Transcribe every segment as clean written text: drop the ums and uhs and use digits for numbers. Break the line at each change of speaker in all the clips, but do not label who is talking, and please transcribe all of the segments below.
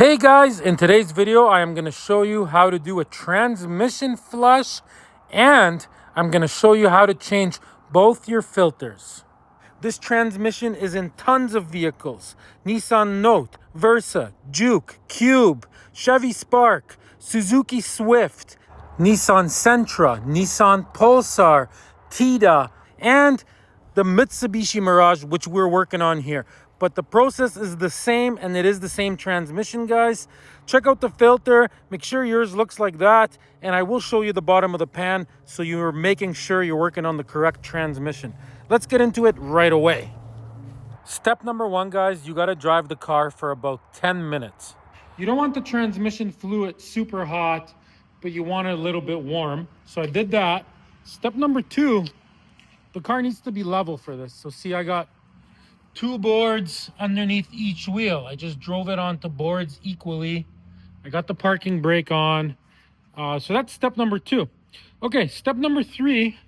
Hey guys, in today's video I am going to show you how to do a transmission flush, and I'm going to show you how to change both your filters. This transmission is in tons of vehicles: Nissan Note, Versa, Juke, Cube, Chevy Spark, Suzuki Swift, Nissan Sentra, Nissan Pulsar, Tiida, and the Mitsubishi Mirage, which we're working on here. But the process is the same, and it is the same transmission, guys. Check out the filter, make sure yours looks like that, and I will show you the bottom of the pan so you're making sure you're working on the correct transmission. Let's get into it right away. Step number one, guys, you gotta drive the car for about 10 minutes. You don't want the transmission fluid super hot, but you want it a little bit warm. So I did that. Step number two, the car needs to be level for this. So see, I got two boards underneath each wheel. I just drove it onto boards equally. I got the parking brake on. So that's step number two. Okay, step number three,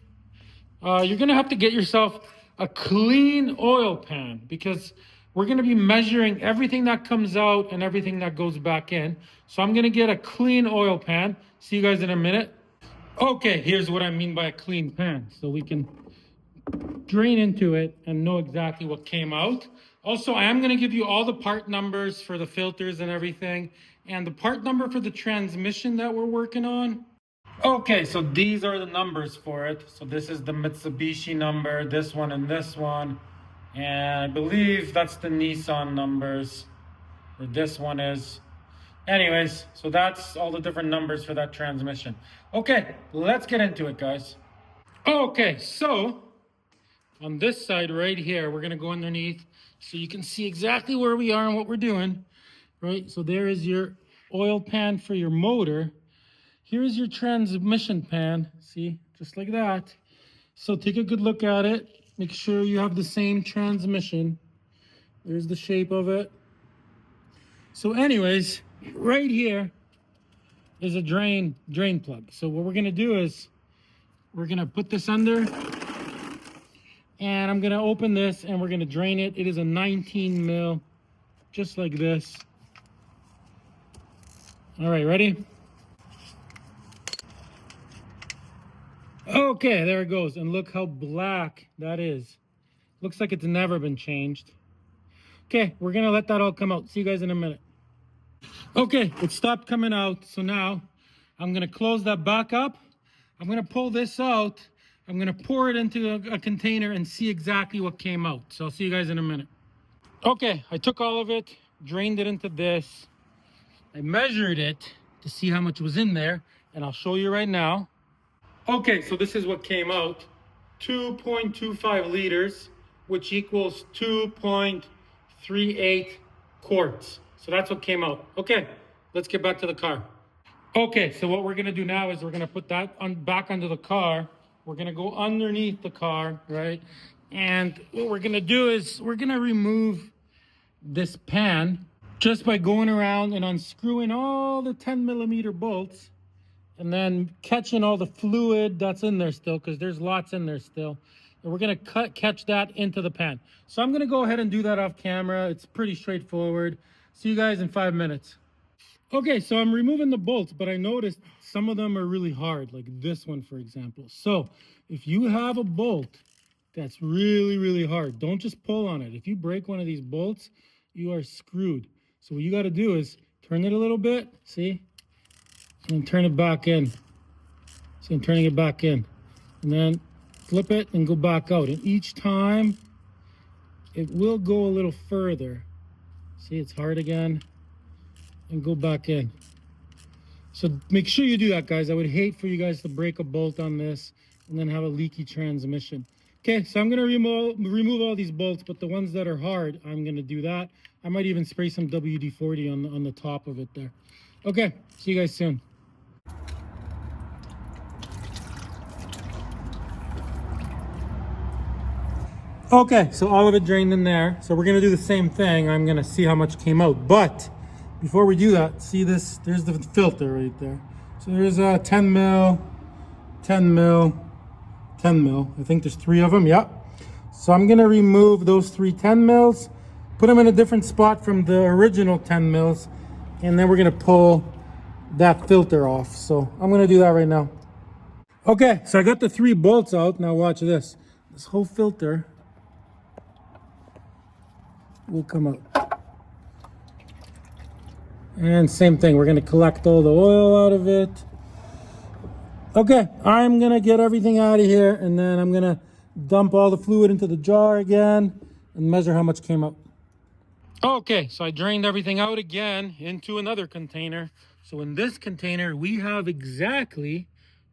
you're gonna have to get yourself a clean oil pan, because we're gonna be measuring everything that comes out and everything that goes back in. So I'm gonna get a clean oil pan. See you guys in a minute. Okay, here's what I mean by a clean pan, so we can drain into it and know exactly what came out. Also, I am going to give you all the part numbers for the filters and everything, and the part number for the transmission that we're working on. Okay, so these are the numbers for it. So this is the Mitsubishi number, this one and this one, and I believe that's the Nissan numbers, or this one is. Anyways, so that's all the different numbers for that transmission. Okay, let's get into it, guys. Okay, so on this side right here, we're gonna go underneath so you can see exactly where we are and what we're doing, right? So there is your oil pan for your motor. Here is your transmission pan, see, just like that. So take a good look at it. Make sure you have the same transmission. There's the shape of it. So anyways, right here is a drain plug. So what we're gonna do is we're gonna put this under, and I'm gonna open this and we're gonna drain it. It is a 19 mil, just like this. All right, ready? Okay, there it goes. And look how black that is. Looks like it's never been changed. Okay, we're gonna let that all come out. See you guys in a minute. Okay, it stopped coming out. So now I'm gonna close that back up. I'm gonna pull this out. I'm gonna pour it into a container and see exactly what came out. So I'll see you guys in a minute. Okay, I took all of it, drained it into this. I measured it to see how much was in there, and I'll show you right now. Okay, so this is what came out. 2.25 liters, which equals 2.38 quarts. So that's what came out. Okay, let's get back to the car. Okay, so what we're gonna do now is we're gonna put that back under the car. We're gonna go underneath the car, right? And what we're gonna do is we're gonna remove this pan just by going around and unscrewing all the 10mm bolts, and then catching all the fluid that's in there still, because there's lots in there still. And we're gonna catch that into the pan. So I'm gonna go ahead and do that off camera. It's pretty straightforward. See you guys in 5 minutes. Okay, so I'm removing the bolts, but I noticed some of them are really hard, like this one, for example. So if you have a bolt that's really, really hard, don't just pull on it. If you break one of these bolts, you are screwed. So what you got to do is turn it a little bit, see? And then turn it back in. See, I'm turning it back in. And then flip it and go back out. And each time, it will go a little further. See, it's hard again. And go back in. So make sure you do that, guys. I would hate for you guys to break a bolt on this and then have a leaky transmission. Okay, so I'm gonna remove all these bolts, but the ones that are hard, I'm gonna do that. I might even spray some WD-40 on the top of it there. Okay, see you guys soon. Okay, so all of it drained in there. So we're gonna do the same thing. I'm gonna see how much came out, but before we do that, see this, there's the filter right there. So there's a 10 mil, 10 mil, 10 mil. I think there's 3 of them, yeah. So I'm gonna remove those 3 10 mils, put them in a different spot from the original 10 mils, and then we're gonna pull that filter off. So I'm gonna do that right now. Okay, so I got the 3 bolts out. Now watch this. This whole filter will come out. And same thing, we're gonna collect all the oil out of it. Okay, I'm gonna get everything out of here, and then I'm gonna dump all the fluid into the jar again and measure how much came out. Okay, so I drained everything out again into another container. So in this container, we have exactly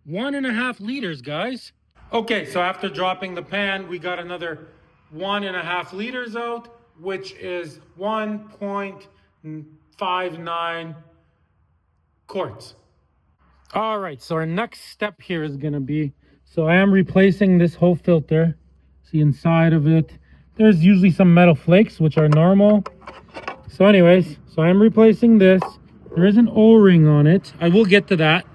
1.5 liters, guys. Okay, so after dropping the pan, we got another 1.5 liters out, which is 1.59 quarts. All right, so our next step here is gonna be, so I am replacing this whole filter. See, inside of it, there's usually some metal flakes, which are normal. So anyways, so I'm replacing this. There is an O-ring on it. I will get to that,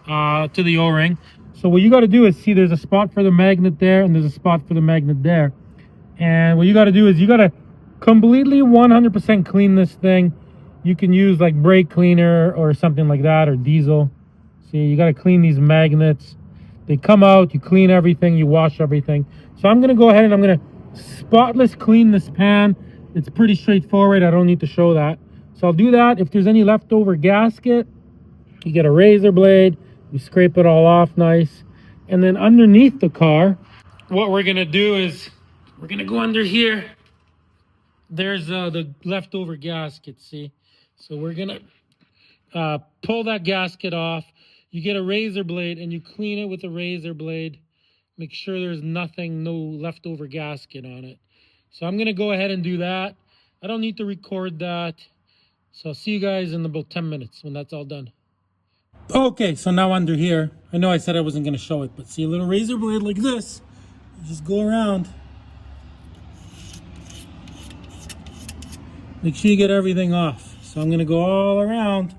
to the O-ring. So what you got to do is, see, there's a spot for the magnet there, and there's a spot for the magnet there. And what you got to do is you got to completely 100% clean this thing. You can use like brake cleaner or something like that, or diesel. See, you got to clean these magnets. They come out, you clean everything, you wash everything. So I'm going to go ahead and I'm going to spotless clean this pan. It's pretty straightforward. I don't need to show that. So I'll do that. If there's any leftover gasket, you get a razor blade, you scrape it all off nice. And then underneath the car, what we're going to do is we're going to go under here. There's the leftover gasket, see? So we're going to pull that gasket off. You get a razor blade and you clean it with a razor blade. Make sure there's nothing, no leftover gasket on it. So I'm going to go ahead and do that. I don't need to record that. So I'll see you guys in about 10 minutes when that's all done. Okay, so now under here, I know I said I wasn't going to show it, but see a little razor blade like this. You just go around. Make sure you get everything off. So I'm going to go all around,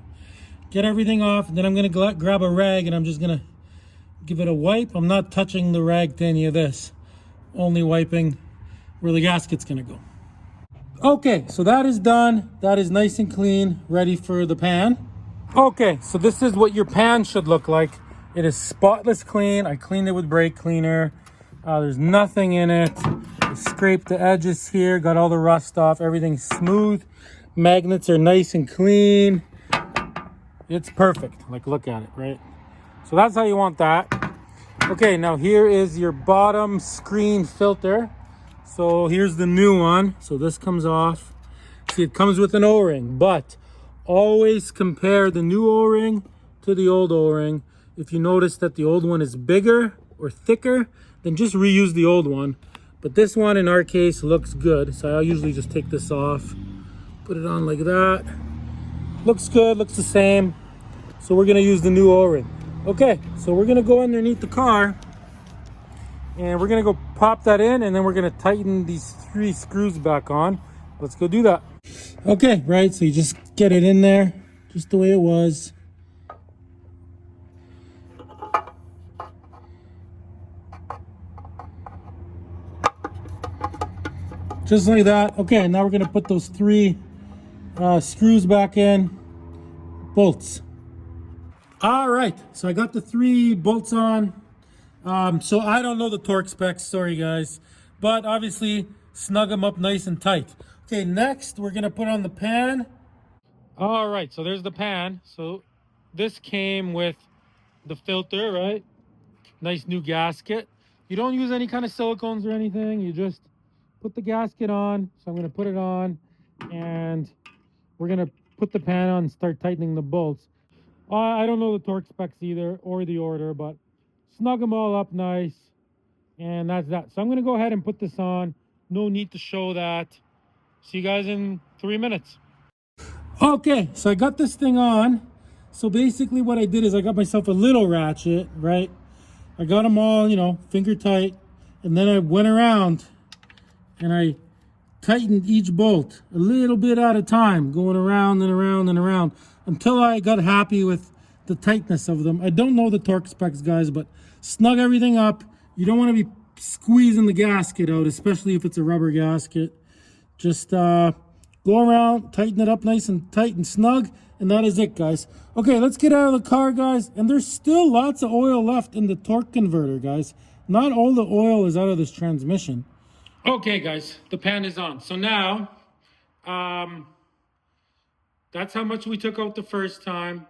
get everything off, and then I'm going to grab a rag and I'm just going to give it a wipe. I'm not touching the rag to any of this, only wiping where the gasket's going to go. Okay, so that is done. That is nice and clean, ready for the pan. Okay, so this is what your pan should look like. It is spotless clean. I cleaned it with brake cleaner. There's nothing in it. I scraped the edges here, got all the rust off. Everything's smooth. Magnets are nice and clean. It's perfect. Like, look at it, right? So that's how you want that. Okay, now here is your bottom screen filter. So here's the new one. So this comes off. See, it comes with an O-ring, but always compare the new O-ring to the old O-ring. If you notice that the old one is bigger or thicker, then just reuse the old one. But this one, in our case, looks good. So I usually just take this off, put it on like that. Looks good, looks the same. So we're gonna use the new O-ring. Okay, so we're gonna go underneath the car and we're gonna go pop that in, and then we're gonna tighten these 3 screws back on. Let's go do that. Okay, right, so you just get it in there just the way it was. Just like that. Okay, now we're gonna put those 3 screws back in, bolts. All right, so I got the 3 bolts on. So I don't know the torque specs, sorry guys, but obviously snug them up nice and tight. Okay, next we're gonna put on the pan. All right, so there's the pan. So this came with the filter, right? Nice new gasket. You don't use any kind of silicones or anything. You just put the gasket on. So I'm gonna put it on, and we're gonna put the pan on and start tightening the bolts. I don't know the torque specs either, or the order, but snug them all up nice, and that's that. So I'm going to go ahead and put this on. No need to show that. See you guys in 3 minutes. Okay, so I got this thing on. So basically what I did is I got myself a little ratchet, right? I got them all, you know, finger tight, and then I went around and I tightened each bolt a little bit at a time, going around and around and around until I got happy with the tightness of them. I don't know the torque specs, guys, but snug everything up. You don't want to be squeezing the gasket out, especially if it's a rubber gasket. Just Go around, tighten it up nice and tight and snug, and that is it, guys. Okay, let's get out of the car, guys. And there's still lots of oil left in the torque converter, guys. Not all the oil is out of this transmission. Okay, guys, the pan is on. So now, that's how much we took out the first time.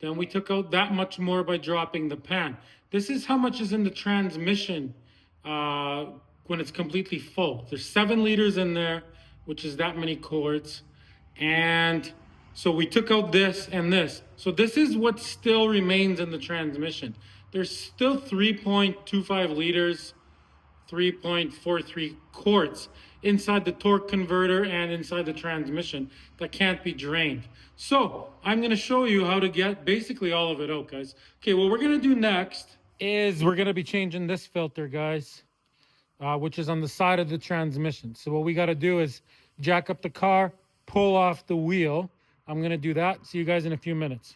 Then we took out that much more by dropping the pan. This is how much is in the transmission when it's completely full. There's 7 liters in there, which is that many quarts. And so we took out this and this. So this is what still remains in the transmission. There's still 3.25 liters, 3.43 quarts inside the torque converter and inside the transmission that can't be drained. So I'm going to show you how to get basically all of it out, guys. Okay, what we're going to do next is we're going to be changing this filter, guys, which is on the side of the transmission. So what we got to do is jack up the car, pull off the wheel. I'm going to do that. See you guys in a few minutes.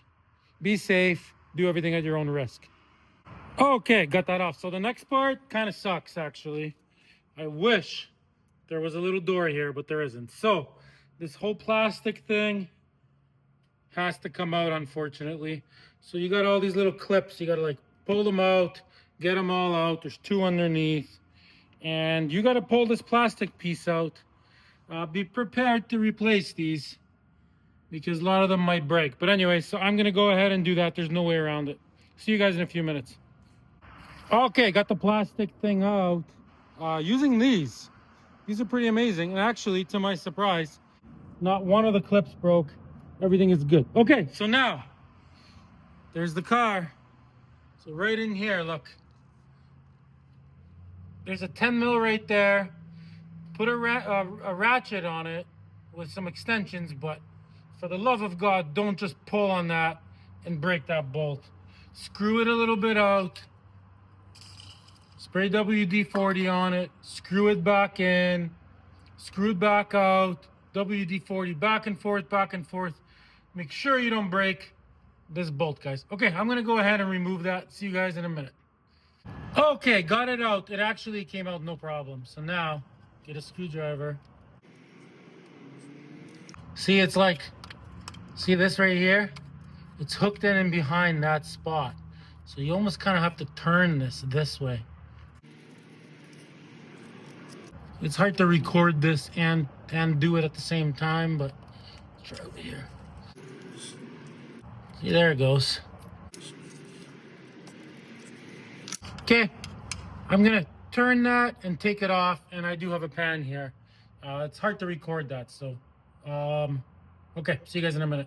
Be safe. Do everything at your own risk. Okay, got that off. So the next part kind of sucks, actually. I wish there was a little door here, but there isn't. So this whole plastic thing has to come out, unfortunately. So you got all these little clips. You got to like pull them out, get them all out. There's 2 underneath. And you got to pull this plastic piece out. Be prepared to replace these because a lot of them might break. But anyway, so I'm going to go ahead and do that. There's no way around it. See you guys in a few minutes. Okay, got the plastic thing out. Using these. These are pretty amazing. And actually, to my surprise, not one of the clips broke. Everything is good. Okay, so now, there's the car. So right in here, look. There's a 10 mil right there. Put a ratchet on it with some extensions, but for the love of God, don't just pull on that and break that bolt. Screw it a little bit out. Spray WD-40 on it, screw it back in, screw it back out, WD-40 back and forth, back and forth. Make sure you don't break this bolt, guys. Okay, I'm gonna go ahead and remove that. See you guys in a minute. Okay, got it out. It actually came out no problem. So now, get a screwdriver. See, it's like, see this right here? It's hooked in and behind that spot. So you almost kind of have to turn this way. It's hard to record this and do it at the same time, but let's try over here. See, there it goes. Okay, I'm gonna turn that and take it off, and I do have a pan here. It's hard to record that, so okay, see you guys in a minute.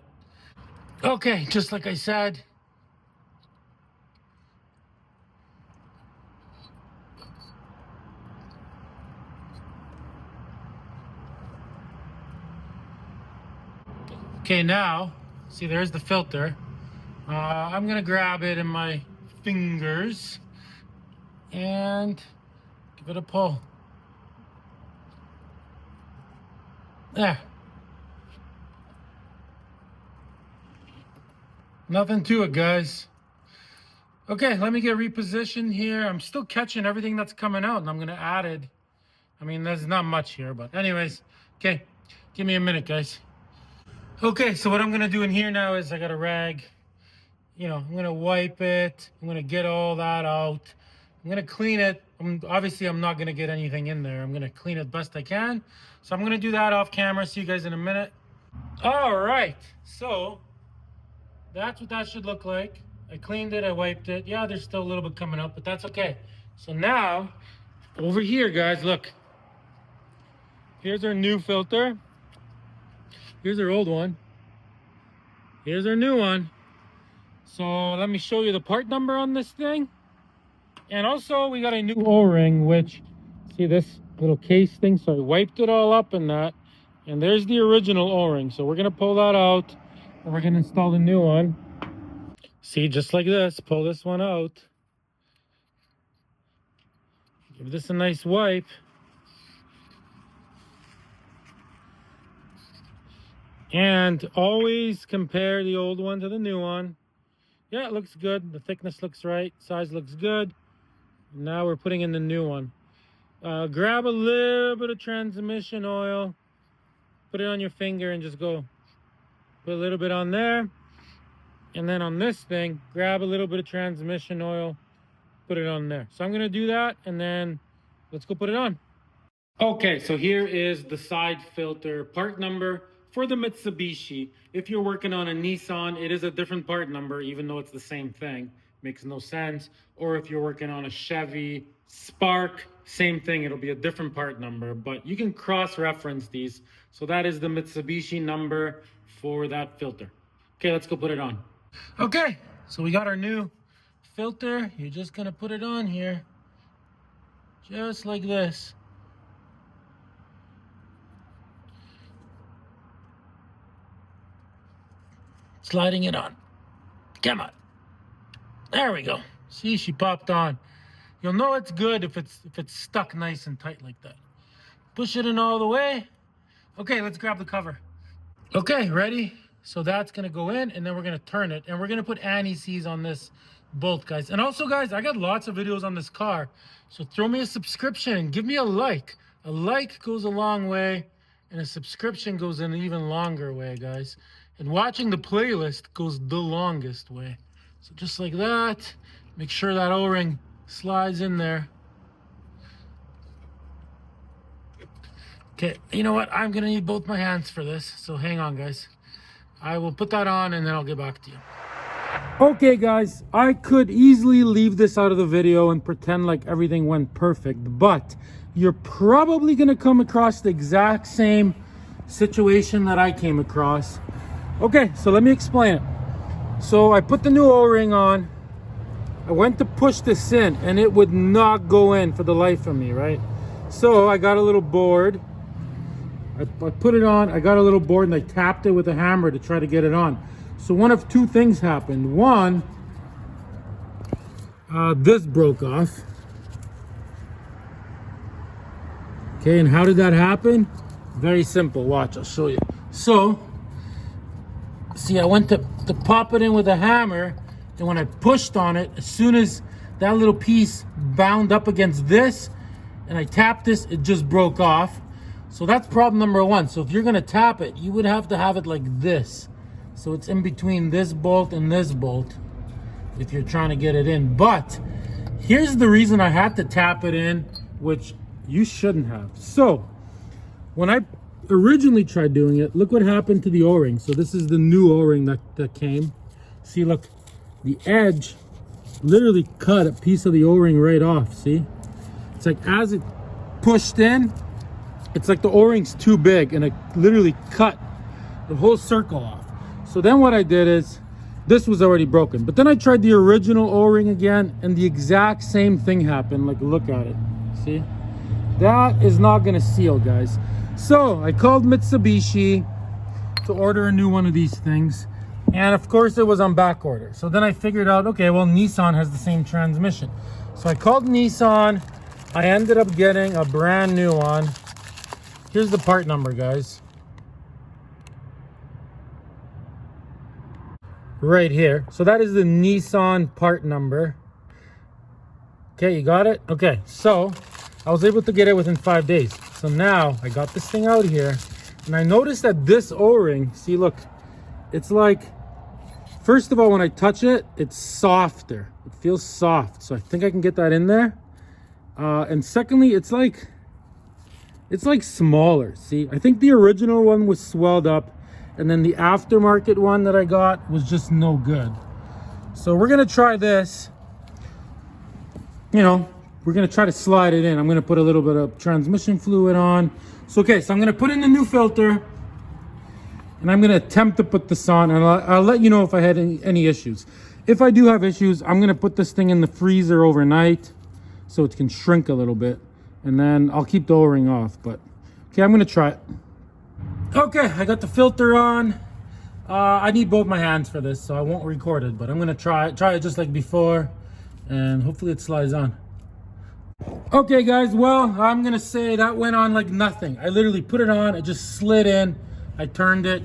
Okay, just like I said, okay, now, see, there's the filter. I'm gonna grab it in my fingers and give it a pull. There. Nothing to it, guys. Okay, let me get repositioned here. I'm still catching everything that's coming out, and I'm gonna add it. I mean, there's not much here, but anyways, okay, give me a minute, guys. Okay, so what I'm gonna do in here now is I got a rag. You know, I'm gonna wipe it. I'm gonna get all that out. I'm gonna clean it. Obviously, I'm not gonna get anything in there. I'm gonna clean it best I can. So I'm gonna do that off camera. See you guys in a minute. All right, so that's what that should look like. I cleaned it, I wiped it. Yeah, there's still a little bit coming up, but that's okay. So now, over here, guys, look. Here's our new filter. Here's our old one. Here's our new one. So let me show you the part number on this thing. And also we got a new O-ring, which, see this little case thing? So I wiped it all up in that. And there's the original O-ring. So we're gonna pull that out and we're gonna install the new one. See, just like this, pull this one out. Give this a nice wipe. And always compare the old one to the new one. Yeah, it looks good. The thickness looks right. Size looks good. Now we're putting in the new one. Grab a little bit of transmission oil. put it on your finger and just go put a little bit on there. And then on this thing, grab a little bit of transmission oil, put it on there. So I'm gonna do that, and then let's go put it on. Okay, so here is the side filter part number for the Mitsubishi. If you're working on a Nissan, it is a different part number, even though it's the same thing. Makes no sense. Or if you're working on a Chevy Spark, same thing, it'll be a different part number, but you can cross-reference these. So that is the Mitsubishi number for that filter. Okay, let's go put it on. Okay, so we got our new filter. You're just gonna put it on here, just like this. Sliding it on. Come on. There we go. See, she popped on. You'll know it's good if it's stuck nice and tight like that. Push it in all the way. Okay, let's grab the cover. Okay, ready? So that's gonna go in, and then we're gonna turn it, and we're gonna put anti-seize on this bolt, guys. And also, guys, I got lots of videos on this car, so throw me a subscription, give me a like. A like goes a long way, and a subscription goes an even longer way, guys. And watching the playlist goes the longest way. So just like that, make sure that O-ring slides in there. Okay, you know what? I'm gonna need both my hands for this, so hang on, guys. I will put that on and then I'll get back to you. Okay, guys, I could easily leave this out of the video and pretend like everything went perfect, but you're probably gonna come across the exact same situation that I came across. Okay, so let me explain it. So I put the new O-ring on. I went to push this in and it would not go in for the life of me, right? So I got a little board. I put it on, I got a little board, and I tapped it with a hammer to try to get it on. So one of two things happened. One, this broke off. Okay, and how did that happen? Very simple, watch, I'll show you. So, see, I went to pop it in with a hammer, and when I pushed on it, as soon as that little piece bound up against this, and I tapped this, it just broke off. So that's problem number one. So if you're gonna tap it, you would have to have it like this. So it's in between this bolt and this bolt if you're trying to get it in. But here's the reason I had to tap it in, which you shouldn't have. So when I originally tried doing it, look what happened to the O-ring. So this is the new O-ring that came. See, look, the edge literally cut a piece of the O-ring right off, see? It's like as it pushed in, it's like the O-ring's too big, and it literally cut the whole circle off. So then what I did is, this was already broken, but then I tried the original O-ring again, and the exact same thing happened. Like, look at it, see? That is not gonna seal, guys. So I called Mitsubishi to order a new one of these things, and of course it was on back order. So then I figured out, okay, well, Nissan has the same transmission. So I called Nissan. I ended up getting a brand new one. Here's the part number, guys. Right here. So that is the Nissan part number. Okay, you got it? Okay, so I was able to get it within 5 days. So now I got this thing out here, and I noticed that this O-ring, see, look, it's like, first of all, when I touch it, it's softer. It feels soft. So I think I can get that in there. And secondly, it's like smaller. See, I think the original one was swelled up, and then the aftermarket one that I got was just no good. So we're gonna try this. You know, we're gonna try to slide it in. I'm gonna put a little bit of transmission fluid on. So okay, so I'm gonna put in the new filter, and I'm gonna attempt to put this on, and I'll let you know if I had any issues. If I do have issues, I'm gonna put this thing in the freezer overnight so it can shrink a little bit. And then I'll keep the O-ring off, but okay, I'm gonna try it. Okay, I got the filter on. I need both my hands for this, so I won't record it, but I'm gonna try it just like before, and hopefully it slides on. Okay, guys, well, I'm gonna say that went on like nothing. I literally put it on, it just slid in, I turned it,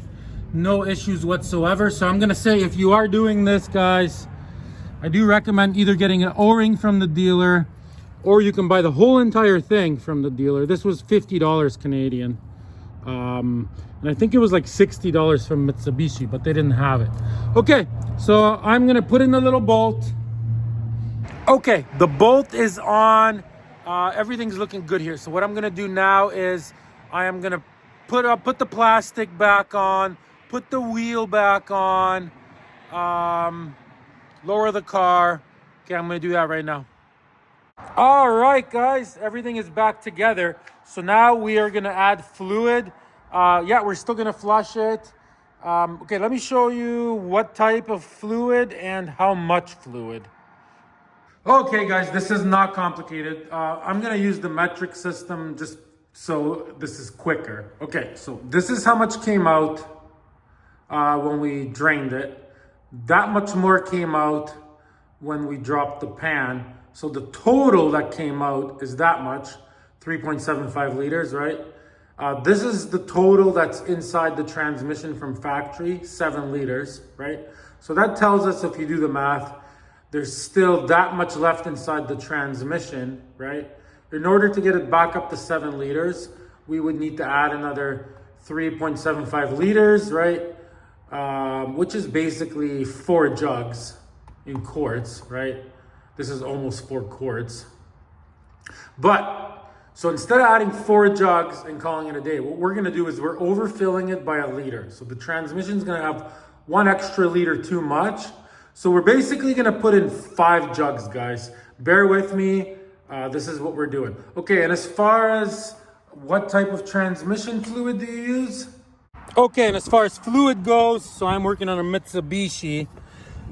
no issues whatsoever. So I'm gonna say, if you are doing this, guys, I do recommend either getting an O-ring from the dealer, or you can buy the whole entire thing from the dealer. This was $50 Canadian. And I think it was like $60 from Mitsubishi, but they didn't have it. Okay, so I'm gonna put in the little bolt. Okay, the bolt is on. Everything's looking good here. So what I'm gonna do now is I am gonna put the plastic back on, put the wheel back on, lower the car. Okay, I'm gonna do that right now. All right, guys, everything is back together. So now we are gonna add fluid. Yeah, we're still gonna flush it. Okay, let me show you what type of fluid and how much fluid. Okay, guys, this is not complicated. I'm gonna use the metric system just so this is quicker. Okay, so this is how much came out when we drained it. That much more came out when we dropped the pan. So the total that came out is that much, 3.75 liters, right? This is the total that's inside the transmission from factory, 7 liters, right? So that tells us, if you do the math, there's still that much left inside the transmission, right? In order to get it back up to 7 liters, we would need to add another 3.75 liters, right? Which is basically 4 jugs in quarts, right? This is almost 4 quarts. But, so instead of adding 4 jugs and calling it a day, what we're gonna do is we're overfilling it by a liter. So the transmission's gonna have 1 extra liter too much. So we're basically gonna put in 5 jugs, guys. Bear with me, this is what we're doing. Okay, and as far as what type of transmission fluid do you use? Okay, and as far as fluid goes, so I'm working on a Mitsubishi.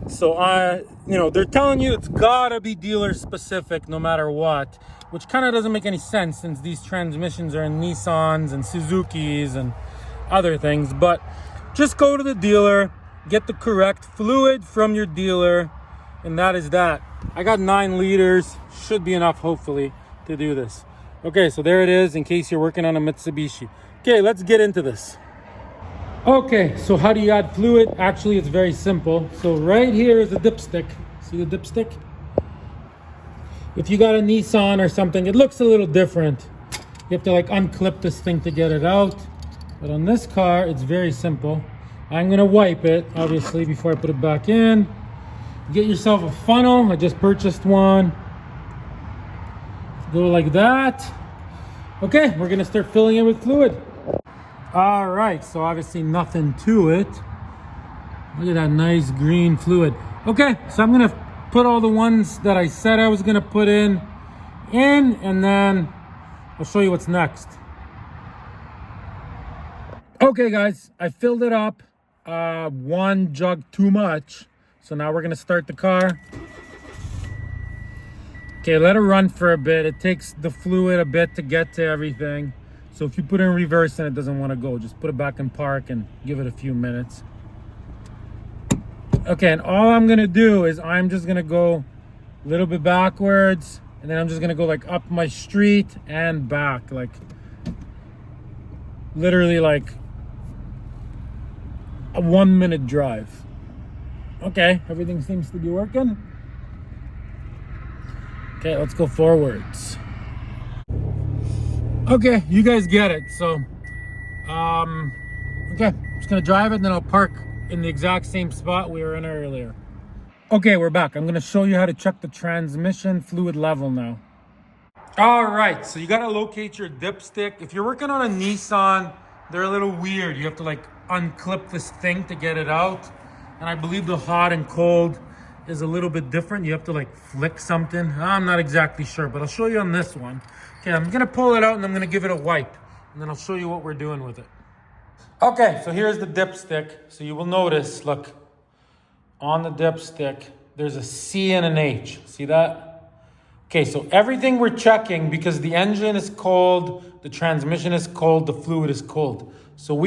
So they're telling you it's gotta be dealer specific no matter what, which kind of doesn't make any sense since these transmissions are in Nissans and Suzukis and other things. But just go to the dealer, get the correct fluid from your dealer, and that is that. I got 9 liters, should be enough hopefully to do this. Okay, so there it is in case you're working on a Mitsubishi. Okay, let's get into this. Okay, so how do you add fluid? Actually, it's very simple. So right here is a dipstick. See the dipstick? If you got a Nissan or something, it looks a little different. You have to like unclip this thing to get it out. But on this car, it's very simple. I'm gonna wipe it, obviously, before I put it back in. Get yourself a funnel. I just purchased one. Go like that. Okay, we're gonna start filling it with fluid. All right, so obviously nothing to it. Look at that nice green fluid. Okay, so I'm gonna put all the ones that I said I was gonna put in, and then I'll show you what's next. Okay, guys, I filled it up. 1 jug too much. So now we're gonna start the car. Okay, let it run for a bit. It takes the fluid a bit to get to everything. So if you put it in reverse and it doesn't want to go, just put it back in park and give it a few minutes. Okay, and all I'm gonna do is I'm just gonna go a little bit backwards, and then I'm just gonna go like up my street and back, like literally like a 1-minute drive. Okay, everything seems to be working. Okay, let's go forwards. Okay, you guys get it. So, okay, I'm just gonna drive it and then I'll park in the exact same spot we were in earlier. Okay, we're back. I'm gonna show you how to check the transmission fluid level now. All right, so you gotta locate your dipstick. If you're working on a Nissan, they're a little weird. You have to like unclip this thing to get it out. And I believe the hot and cold is a little bit different. You have to like flick something. I'm not exactly sure, but I'll show you on this one. Okay, I'm gonna pull it out and I'm gonna give it a wipe, and then I'll show you what we're doing with it. Okay, so here's the dipstick. So you will notice, look, on the dipstick, there's a C and an H. See that? Okay, so everything we're checking, because the engine is cold, the transmission is cold, the fluid is cold. So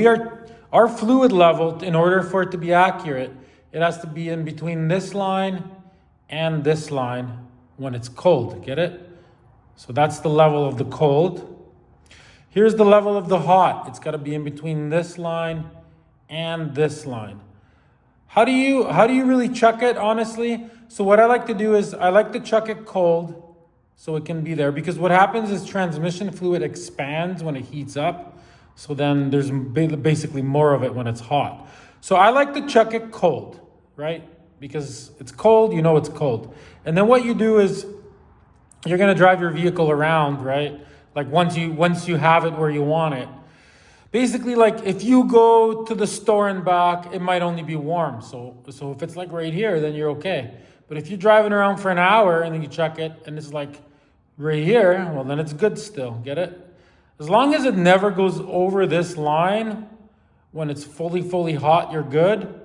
our fluid level, in order for it to be accurate, it has to be in between this line and this line when it's cold. Get it? So that's the level of the cold. Here's the level of the hot. It's got to be in between this line and this line. How do you really check it, honestly? So what I like to do is I like to check it cold so it can be there, because what happens is transmission fluid expands when it heats up. So then there's basically more of it when it's hot. So I like to check it cold, right? Because it's cold, you know it's cold. And then what you do is you're gonna drive your vehicle around, right? Like once you have it where you want it. Basically, like if you go to the store and back, it might only be warm. So if it's like right here, then you're okay. But if you're driving around for an hour and then you check it and it's like right here, well then it's good still, get it? As long as it never goes over this line, when it's fully hot, you're good.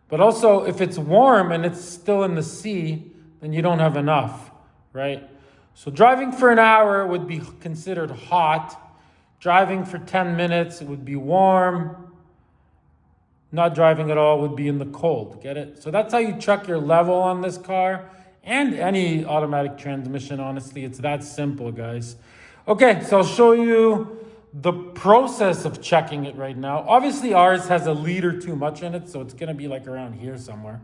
But also if it's warm and it's still in the sea, then you don't have enough, right? So driving for an hour would be considered hot. Driving for 10 minutes, it would be warm. Not driving at all would be in the cold, get it? So that's how you check your level on this car and any automatic transmission, honestly. It's that simple, guys. Okay, so I'll show you the process of checking it right now. Obviously, ours has a liter too much in it, so it's gonna be like around here somewhere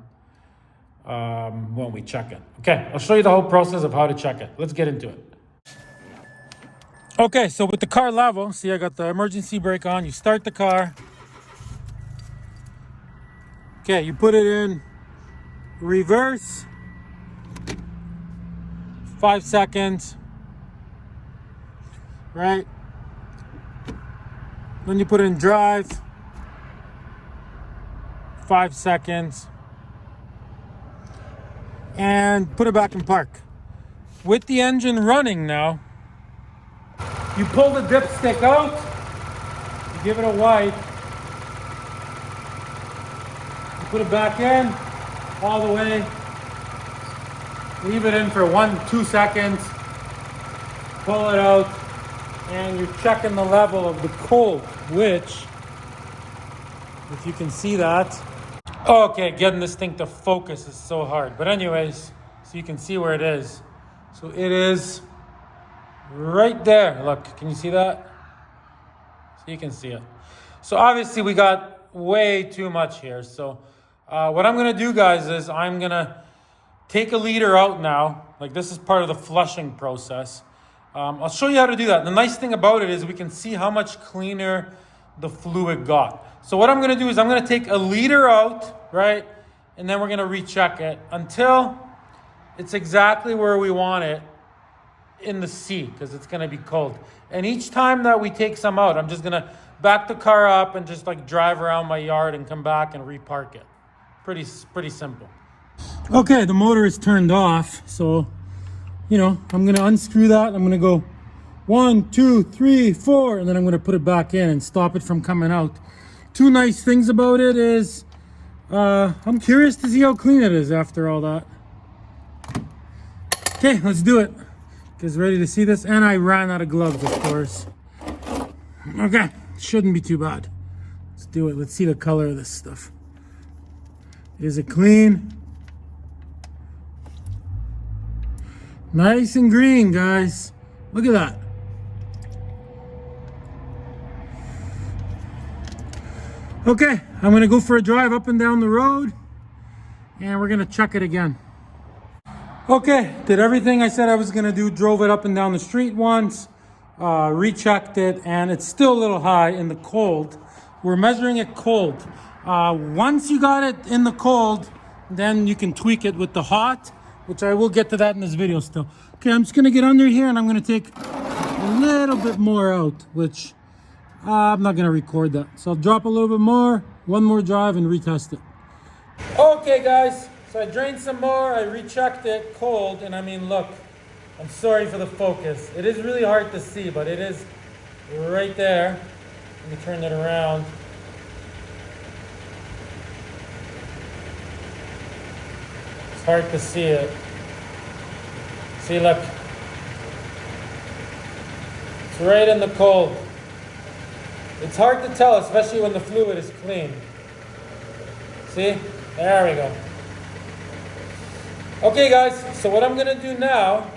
when we check it. Okay, I'll show you the whole process of how to check it. Let's get into it. Okay, so with the car level, see I got the emergency brake on. You start the car. Okay, you put it in reverse. 5 seconds. Right? Then you put it in drive. 5 seconds. And put it back in park. With the engine running now, you pull the dipstick out, you give it a wipe, you put it back in, all the way, leave it in for 1-2 seconds, pull it out, and you're checking the level of the cold, which, if you can see that, okay, getting this thing to focus is so hard. But anyways, so you can see where it is. So it is right there. Look, can you see that? So you can see it. So obviously we got way too much here. So what I'm gonna do, guys, is I'm gonna take a liter out now. Like this is part of the flushing process. I'll show you how to do that. The nice thing about it is we can see how much cleaner the fluid got. So what I'm gonna do is I'm gonna take a liter out, right? And then we're gonna recheck it until it's exactly where we want it in the sea, because it's going to be cold. And each time that we take some out, I'm just going to back the car up and just like drive around my yard and come back and repark it. Pretty simple. Okay, the motor is turned off, so you know I'm going to unscrew that. I'm going to go 1, 2, 3, 4, and then I'm going to put it back in and stop it from coming out. Two nice things about it is I'm curious to see how clean it is after all that. Okay, let's do it. Guys ready to see this? And I ran out of gloves, of course. Okay, shouldn't be too bad. Let's do it. Let's see the color of this stuff. Is it clean? Nice and green, guys. Look at that. Okay, I'm gonna go for a drive up and down the road, and we're gonna check it again. Okay, did everything I said I was gonna do, drove it up and down the street once, rechecked it, and it's still a little high in the cold. We're measuring it cold. Once you got it in the cold, then you can tweak it with the hot, which I will get to that in this video still. Okay, I'm just gonna get under here and I'm gonna take a little bit more out, which I'm not gonna record that. So I'll drop a little bit more, one more drive and retest it. Okay guys. So I drained some more, I rechecked it cold, and I mean, look, I'm sorry for the focus. It is really hard to see, but it is right there. Let me turn it around. It's hard to see it. See, look. It's right in the cold. It's hard to tell, especially when the fluid is clean. See? There we go. Okay guys, so what I'm gonna do now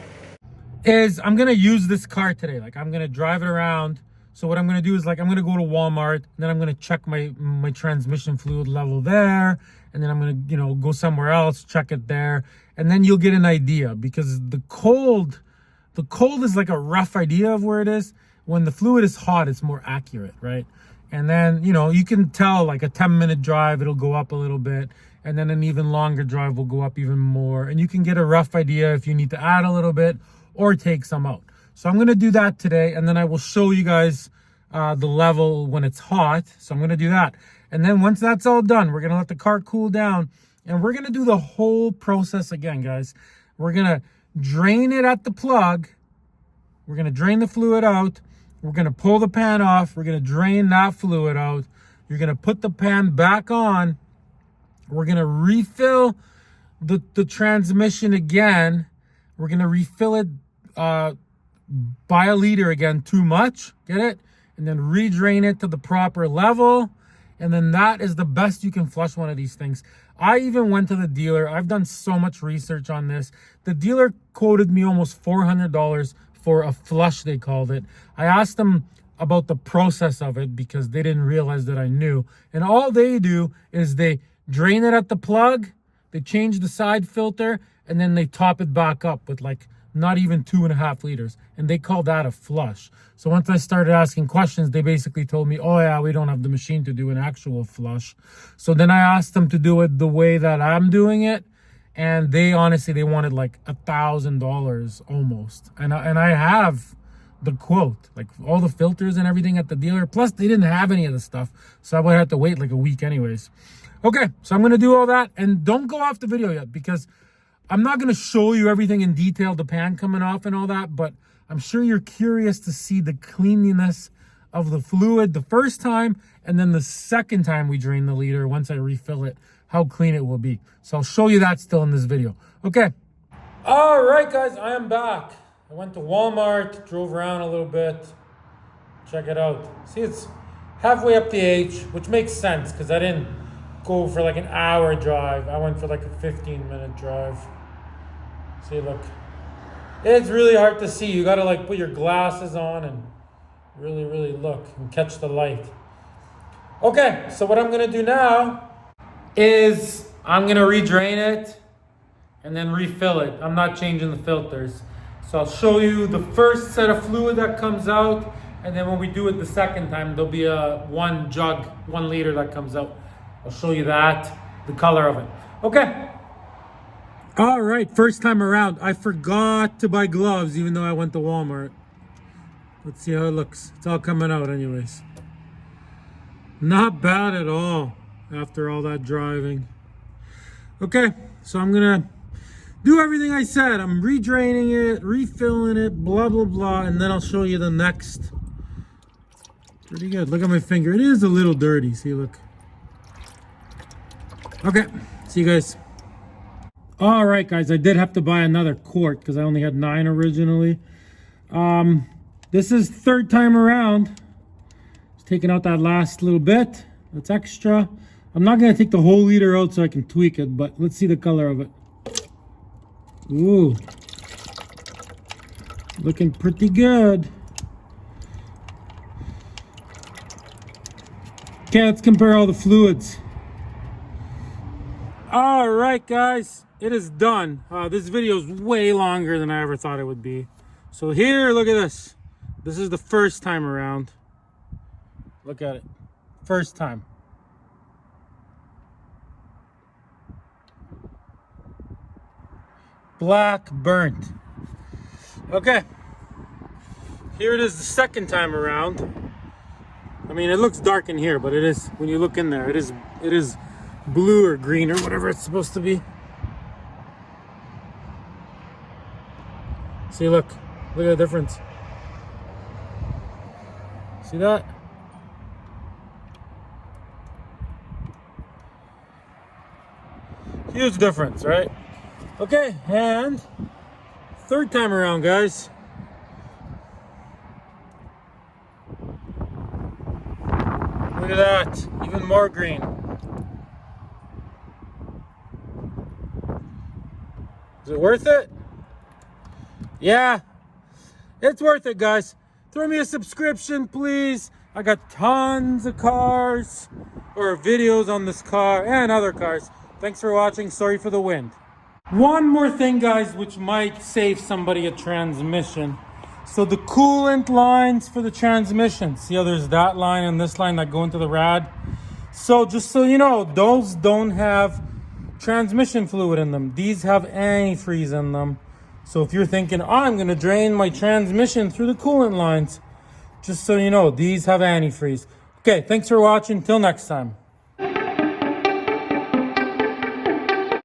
is I'm gonna use this car today. Like I'm gonna drive it around. So what I'm gonna do is like I'm gonna go to Walmart, and then I'm gonna check my transmission fluid level there, and then I'm gonna, you know, go somewhere else, check it there, and then you'll get an idea, because the cold is like a rough idea of where it is. when the fluid is hot, it's more accurate, right? And then, you know, you can tell like a 10-minute drive, it'll go up a little bit. And then an even longer drive will go up even more. And you can get a rough idea if you need to add a little bit or take some out. So I'm going to do that today. And then I will show you guys the level when it's hot. So I'm going to do that. And then once that's all done, we're going to let the car cool down. And we're going to do the whole process again, guys. We're going to drain it at the plug. We're going to drain the fluid out. We're going to pull the pan off. We're going to drain that fluid out. You're going to put the pan back on. We're going to refill the transmission again. We're going to refill it by a liter again, too much. Get it? And then redrain it to the proper level. And then that is the best you can flush one of these things. I even went to the dealer. I've done so much research on this. The dealer quoted me almost $400 for a flush, they called it. I asked them about the process of it because they didn't realize that I knew. And all they do is they drain it at the plug, they change the side filter, and then they top it back up with like not even 2.5 liters. And they call that a flush. So once I started asking questions, they basically told me, oh yeah, we don't have the machine to do an actual flush. So then I asked them to do it the way that I'm doing it. And they honestly, they wanted like $1,000 almost. And I have the quote, like all the filters and everything at the dealer. Plus they didn't have any of the stuff. So I would have to wait like a week anyways. Okay, so I'm going to do all that. And don't go off the video yet because I'm not going to show you everything in detail, the pan coming off and all that. But I'm sure you're curious to see the cleanliness of the fluid the first time. And then the second time we drain the liter, once I refill it, how clean it will be. So I'll show you that still in this video. Okay. All right, guys, I am back. I went to Walmart, drove around a little bit. Check it out. See, it's halfway up the H, which makes sense because I didn't go for like an hour drive. I went for like a 15-minute drive. See, look. It's really hard to see. You got to like put your glasses on and really, really look and catch the light. Okay, so what I'm going to do now is I'm going to redrain it and then refill it. I'm not changing the filters. So I'll show you the first set of fluid that comes out. And then when we do it the second time, there'll be a 1 jug, 1 liter that comes out. I'll show you that, the color of it. Okay. All right, first time around. I forgot to buy gloves even though I went to Walmart. Let's see how it looks. It's all coming out anyways. Not bad at all after all that driving. Okay, so I'm going to do everything I said. I'm redraining it, refilling it, blah, blah, blah. And then I'll show you the next. Pretty good. Look at my finger. It is a little dirty. See, look. Okay, see you guys. All right, guys, I did have to buy another quart because I only had 9 originally. This is third time around. Just taking out that last little bit. That's extra. I'm not going to take the whole liter out so I can tweak it, but let's see the color of it. Ooh. Looking pretty good. Okay, let's compare all the fluids. All right, guys, it is done. This video is way longer than I ever thought it would be. So here, look at this. This is the first time around. Look at it. First time. Black burnt. Okay. Here it is the second time around. I mean, it looks dark in here, but it is, when you look in there, it is blue or green or whatever it's supposed to be. See, look at the difference. See that? Huge difference, right? Okay, and third time around, guys. Look at that, even more green. Is it worth it? Yeah, it's worth it, guys. Throw me a subscription, please. I got tons of cars or videos on this car and other cars. Thanks for watching. Sorry for the wind. One more thing, guys, which might save somebody a transmission. So the coolant lines for the transmission. See how there's that line and this line that go into the rad? So just so you know, those don't have transmission fluid in them. These have antifreeze in them. So if you're thinking, oh, I'm going to drain my transmission through the coolant lines, just so you know, these have antifreeze. Okay, thanks for watching. Till next time.